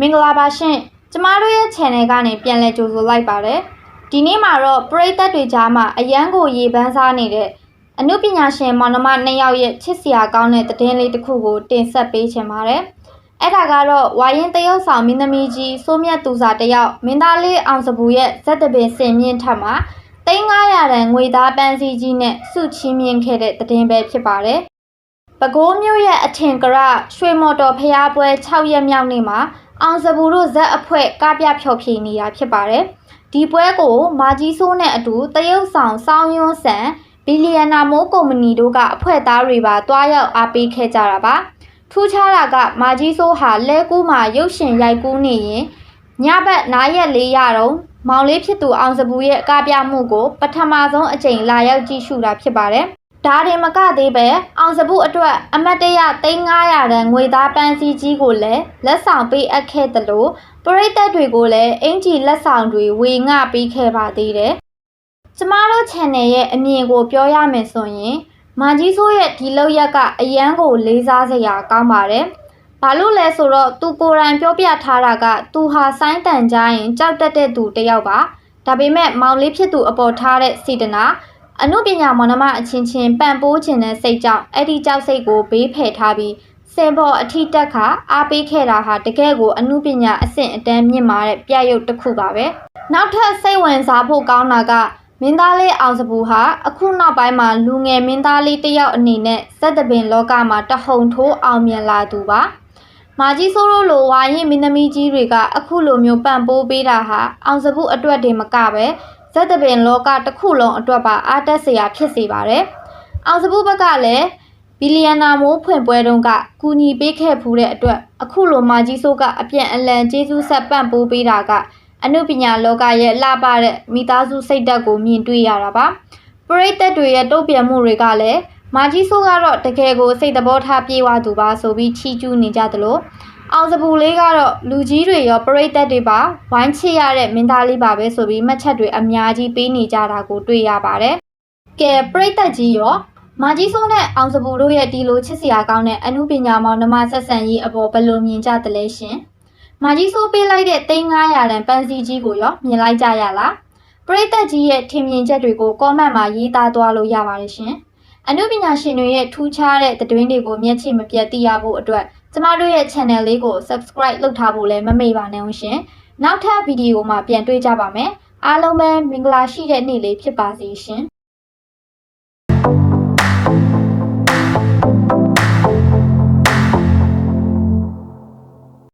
င်္ဂလာပါရှင်ကျမတို့ရဲ့ channel ကနေပြန်လည်ကြိုဆိုလိုက်ပါတယ်ဒီနေ့မှာတော့ပရိသတ်တွေကြားမှာအရန်ကိုရေပန်းစားနေတဲ့အနုပညာရှင်မောင်နှမ2ယောက်ရဲ့ချစ်စရာကောင်းတဲ့သတင်းလေးတစ်ခုကိုတင်ဆက်ပေးချင်ပါတယ်အဲ့ဒါကတော့ဝါရင်တရုတ်ဆောင်မင်းသမီးကြီးစိုးမြတ်သူစာတယောက်မင်းသားလေးအောင်စပူရဲ့ဇက်တပင်စင်မြင့်ထက်မှာ3,500တန်ငွေသားပန်းစည်းကြီးနဲ့စုချီးမြှင့်ခဲ့တဲ့သတင်းပဲဖြစ်ပါတယ်ပဲခူးမြို့ရဲ့အထင်ကရရွှေမော်တော်ဖျားပွဲ6ရက်မြောက်နေ့မှာအောင်စပူတို့ဇက်အဖွဲ့ကားပြဖျော်ဖြေနေတာဖြစ်ပါတယ်ဒီပွဲကိုမာကြီးစိုးနဲ့အတူတရုတ်ဆောင်စောင်းယွန်းဆန်ဘီလီယံနာမိုးကုမ္ပဏီတို့ကအဖွဲ့သားတွေပါတွားရောက်အားပေးခဲ့ကြတာပါထူးခြားတာကမာကြီးစိုးဟာလဲကူးမှာရုပ်ရှင်ရိုက်ကူးနေရင်ညဘက်9ရက်4ရတော့မောင်လေးဖြစ်သူအောင်စပူရဲ့ကားပြမှုကိုပထမဆုံးအကြိမ်လာရောက်ကြည့်ရှုတာဖြစ်ပါတယ်ဒါတင်မကသေးပဲအောင်စပူအတွက်အမတ်တရ3,500တန်ငွေသားပန်းစည်းကြီးကိုလည်းလက်ဆောင်ပေးအပ်ခဲ့တယ်လို့ပရိသတ်တွေကိုလည်းအင်ဂျီလက်ဆောင်တွေဝေငှပေးခဲ့ပါသေးတယ်ကျမတို့ channel ရဲ့အမြင်ကိုပြောရမယ်ဆိုရင်မာကြီးစိုးရဲ့ဒီလောက်ရက်ကအရန်ကိုလေးစားစရာကောင်းပါတယ်ဘာလို့လဲဆိုတော့သူကိုယ်တိုင်ပြောပြထားတာကသူဟာဆိုင်းတန်ကြရင်ကြောက်တတ်တဲ့သူတယောက်ပါဒါပေမဲ့မောင်လေးဖြစ်သူအပေါ်ထားတဲ့စေတနာအနုပညာမောင်နှမအချင်းချင်းပံ့ပိုးခြင်းတဲ့စိတ်ကြောင့်အဲ့ဒီကြောက်စိတ်ကိုဘေးဖယ်ထားပြီးစင်ပေါ်အထိတက်ခါအားပေးခဲ့တာဟာတကယ်ကိုအနုပညာအဆင့်အတန်းမြင့်မာတဲ့ပြရုပ်တစ်ခုပါပဲနောက်ထပ်စိတ်ဝင်စားဖို့ကောင်းတာကမင်းသားလေးအောင်စပူဟာအခုနောက်ပိုင်းမှာလူငယ်မင်းသားလေးတစ်ယောက်အနေနဲ့ဇက်တပင်လောကမှာတဟုန်ထိုးအောင်မြင်လာသူပါမာကြီးစိုးတို့လိုဝါရင်မင်းသမီးကြီးတွေကအခုလိုမျိုးပံ့ပိုးပေးတာဟာအောင်စပူအတွက်တင်မကပဲဇက်တပင်လောကတစ်ခုလုံးအတွက်ပါအားတက်စရာဖြစ်စေပါတယ်အောင်စပူဘက်ကလည်းဘီလီယံနာမိုးဖွင့်ပွဲတုန်းကကူညီပေးခဲ့ဖူးတဲ့အတွက်အခုလိုမာကြီးစိုးကအပြန်အလှန်ကျေးဇူးဆက်ပံ့ပိုးပေးတာကအနုပညာလောကရဲ့လှပတဲ့မိသားစုစိတ်ဓာတ်ကိုမြင်တွေ့ရတာပါပရိသတ်တွေရဲ့တုံ့ပြန်မှုတွေကလည်းမာကြီးစိုးကတော့တကယ်ကိုစိတ်သဘောထားပြေဝသူပါဆိုပြီးချီးကျူးနေကြသလိုအောင်စပူလေးကတော့လူကြီးတွေရောပရိသတ်တွေပါဝိုင်းချစ်ရတဲ့မင်းသားလေးပါပဲဆိုပြီးမှတ်ချက်တွေအများကြီးပေးနေကြတာကိုတွေ့ရပါတယ်ကဲပရိသတ်ကြီးရောမာကြီးစိုးနဲ့အောင်စပူတို့ရဲ့ဒီလိုချစ်စရာကောင်းတဲ့အနုပညာမောင်နှမဆက်ဆံရေးအပေါ်ဘယ်လိုမြင်ကြသလဲရှင်မာကြီးစိုးပေးလိုက်တဲ့3,500တန်ပန်းစည်းကြီးကိုရောမြင်လိုက်ကြရလားပရိသတ်ကြီးရဲ့ထင်မြင်ချက်တွေကို comment မှာရေးသားသွားလို့ရပါတယ်ရှင်အနုပညာရှင်တွေရဲ့ထူးခြားတဲ့သတင်းတွေကိုမျက်ခြေမပြတ်သိရဖို့အတွက်ကျမတို့ရဲ့ channel လေးကို subscribe လုပ်ထားဖို့လည်းမမေ့ပါနဲ့ဦးရှင်နောက်ထပ်ဗီဒီယိုမှာပြန်တွေ့ကြပါမယ်အားလုံးပဲမင်္ဂလာရှိတဲ့နေ့လေးဖြစ်ပါစေရှင်